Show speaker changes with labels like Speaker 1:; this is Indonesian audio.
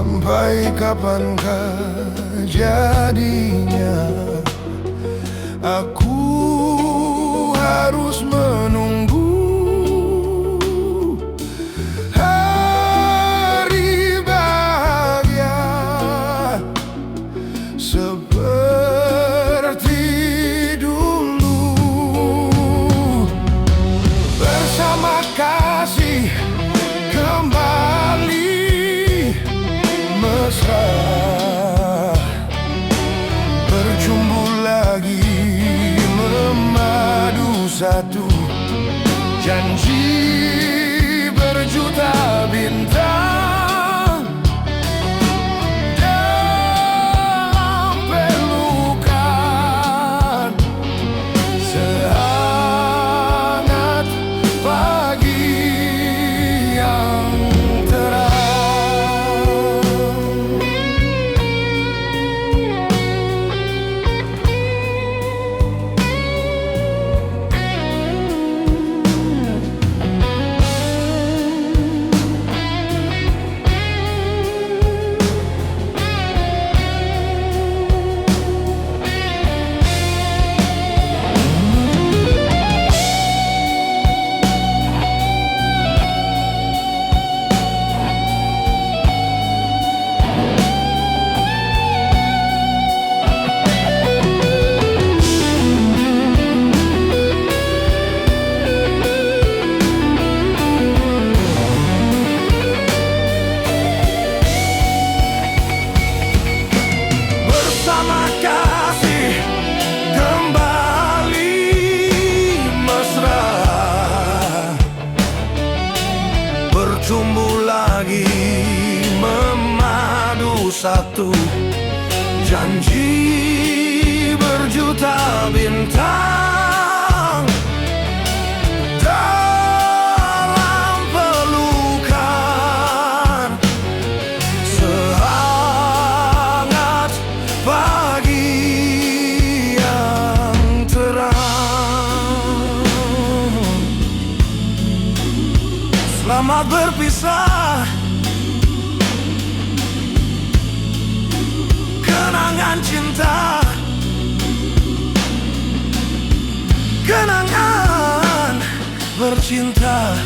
Speaker 1: Sampai kapankah jadinya aku harus menunggu hari bahagia seperti dulu bersama kasih kembali mesra, berjumpa lagi memadu satu janji berjuta bintang dalam pelukan sehangat pagi yang terang. Bertumbuh lagi memadu satu janji berjuta bintang dalam pelukan sehangat pagi yang terang. Selamat berpisah, kenangan cinta, kenangan bercinta.